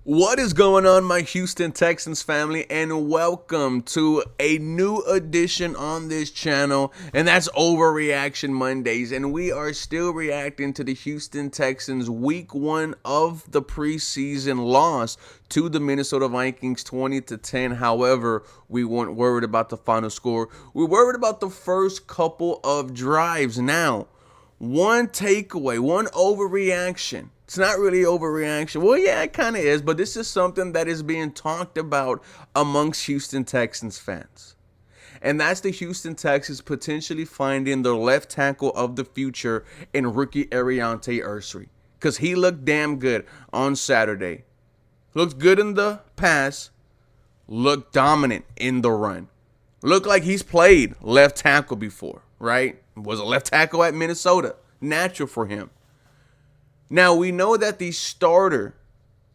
What is going on, my Houston Texans family, and welcome to a new edition on this channel, and that's Overreaction Mondays. And we are still reacting to the Houston Texans week 1 of the preseason loss to the Minnesota Vikings 20-10. However, we weren't worried about the final score. We were worried about the first couple of drives. Now, one takeaway, one overreaction. It's not really overreaction. Well, yeah, it kind of is, but this is something that is being talked about amongst Houston Texans fans. And that's the Houston Texans potentially finding their left tackle of the future in rookie Ariante Ursary. Because he looked damn good on Saturday. Looked good in the pass. Looked dominant in the run. Looked like he's played left tackle before, right? Was a left tackle at Minnesota. Natural for him. Now, we know that the starter,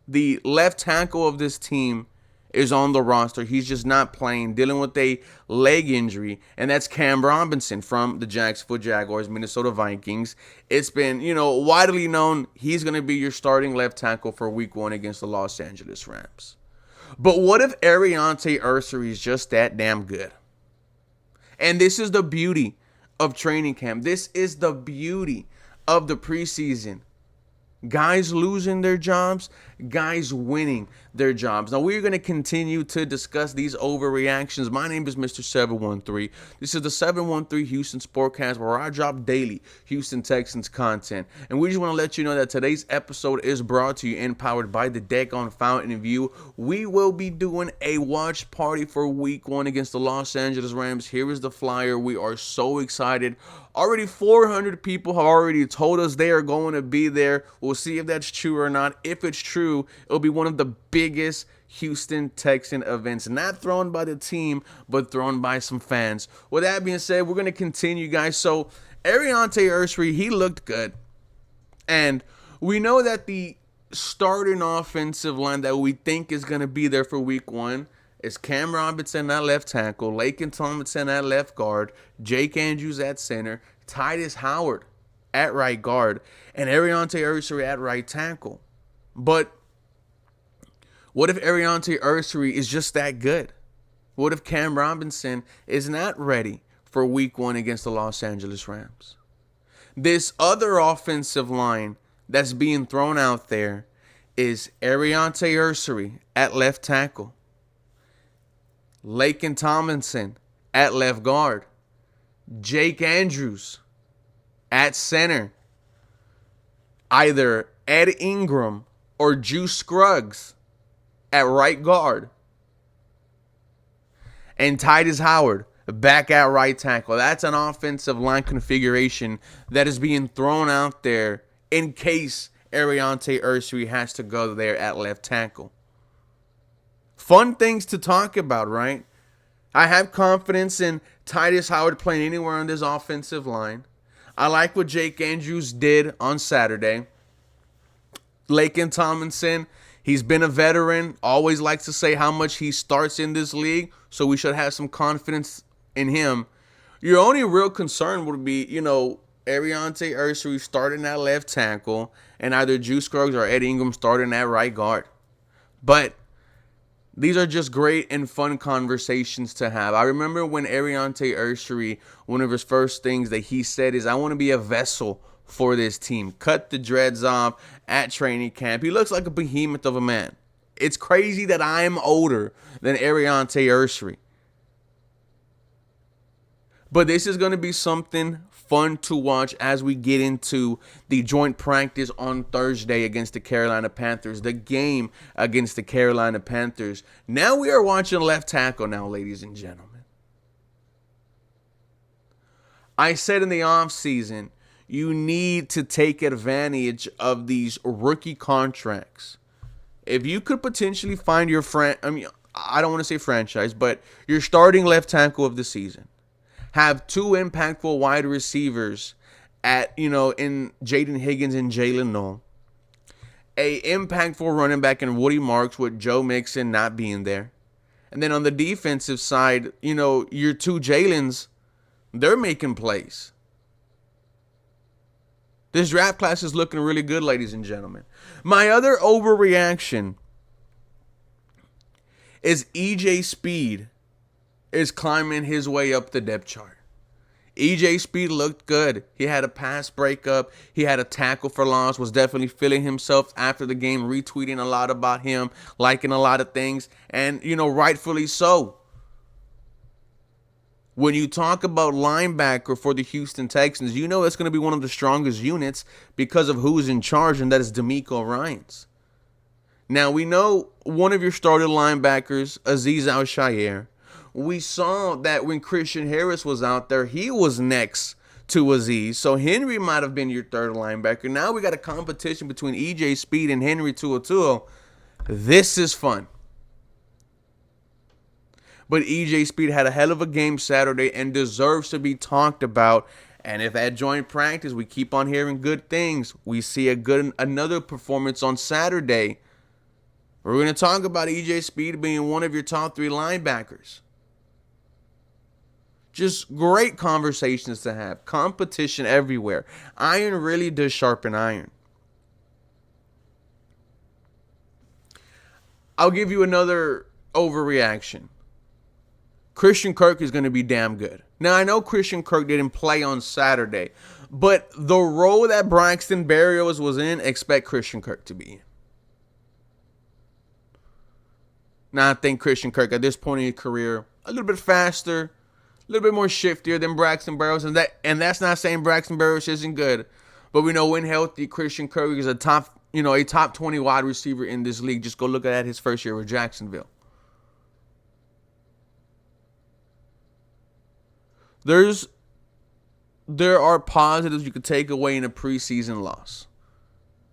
the left tackle of this team, is on the roster. He's just not playing, dealing with a leg injury, and that's Cam Robinson from the Jacksonville Jaguars, Minnesota Vikings. It's been, widely known he's going to be your starting left tackle for week 1 against the Los Angeles Rams. But what if Ariante Ursary is just that damn good? And this is the beauty of training camp. This is the beauty of the preseason. Guys losing their jobs, guys winning their jobs. Now, we're going to continue to discuss these overreactions. My name is Mr. 713. This is the 713 Houston Sportcast, where I drop daily Houston Texans content. And we just want to let you know that today's episode is brought to you and powered by the Deck on Fountain View. We will be doing a watch party for week 1 against the Los Angeles Rams. Here is the flyer. We are so excited. Already 400 people have already told us they are going to be there. We'll see if that's true or not. If it's true, it'll be one of the biggest Houston Texan events, not thrown by the team, but thrown by some fans. With that being said, we're going to continue, guys. So, Ariante Ursary, he looked good. And we know that the starting offensive line that we think is going to be there for week 1 is Cam Robinson at left tackle, Laken Tomlinson at left guard, Jake Andrews at center, Titus Howard at right guard, and Ariante Ursary at right tackle. But what if Ariante Ursary is just that good? What if Cam Robinson is not ready for week 1 against the Los Angeles Rams? This other offensive line that's being thrown out there is Ariante Ursary at left tackle, Laken Tomlinson at left guard, Jake Andrews at center, either Ed Ingram or Juice Scruggs at right guard, and Titus Howard back at right tackle. That's an offensive line configuration that is being thrown out there in case Ariante Ursary has to go there at left tackle. Fun things to talk about, right? I have confidence in Titus Howard playing anywhere on this offensive line. I like what Jake Andrews did on Saturday. Laken Tomlinson, he's been a veteran, always likes to say how much he starts in this league, so we should have some confidence in him. Your only real concern would be, Ariante Ursary starting at left tackle and either Juice Scruggs or Ed Ingram starting at right guard. But these are just great and fun conversations to have. I remember when Ariante Ursary, one of his first things that he said is, I want to be a vessel for this team. Cut the dreads off at training camp. He looks like a behemoth of a man. It's crazy that I'm older than Ariante Ursary. But this is going to be something fun to watch as we get into the joint practice on Thursday against the Carolina Panthers, the game against the Carolina Panthers. Now we are watching left tackle now, ladies and gentlemen. I said in the offseason, you need to take advantage of these rookie contracts. If you could potentially find your I don't want to say franchise, but your starting left tackle of the season, have 2 impactful wide receivers in Jaden Higgins and Jalen Noel, a impactful running back in Woody Marks with Joe Mixon not being there, and then on the defensive side, your 2 Jalens, they're making plays. This draft class is looking really good, ladies and gentlemen. My other overreaction is EJ Speed is climbing his way up the depth chart. EJ Speed looked good. He had a pass breakup. He had a tackle for loss, was definitely feeling himself after the game, retweeting a lot about him, liking a lot of things, and, rightfully so. When you talk about linebacker for the Houston Texans, it's going to be one of the strongest units because of who's in charge, and that is DeMeco Ryans. Now, we know one of your starting linebackers, Azeez Al-Shaair. We saw that when Christian Harris was out there, he was next to Azeez. So Henry might have been your third linebacker. Now we got a competition between EJ Speed and Henry To'oTo'o. This is fun. But EJ Speed had a hell of a game Saturday and deserves to be talked about. And if at joint practice we keep on hearing good things, we see another performance on Saturday, we're going to talk about EJ Speed being one of your top 3 linebackers. Just great conversations to have. Competition everywhere. Iron really does sharpen iron. I'll give you another overreaction. Christian Kirk is going to be damn good. Now, I know Christian Kirk didn't play on Saturday, but the role that Braxton Berrios was in, expect Christian Kirk to be in. Now, I think Christian Kirk at this point in his career, a little bit faster, a little bit more shiftier than Braxton Berrios, and that's not saying Braxton Berrios isn't good, but we know when healthy, Christian Kirk is a top 20 wide receiver in this league. Just go look at his first year with Jacksonville. There are positives you could take away in a preseason loss.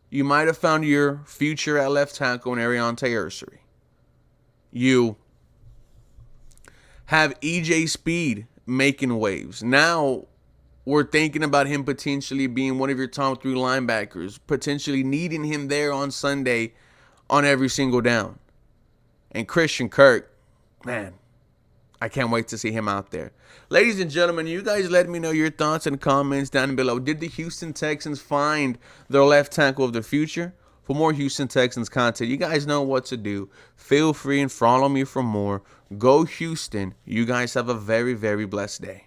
You might have found your future at left tackle in Ariante Ursery. You have EJ Speed making waves. Now we're thinking about him potentially being one of your top 3 linebackers, potentially needing him there on Sunday on every single down. And Christian Kirk, man, I can't wait to see him out there. Ladies and gentlemen, you guys let me know your thoughts and comments down below. Did the Houston Texans find their left tackle of the future? For more Houston Texans content, you guys know what to do. Feel free and follow me for more. Go Houston. You guys have a very, very blessed day.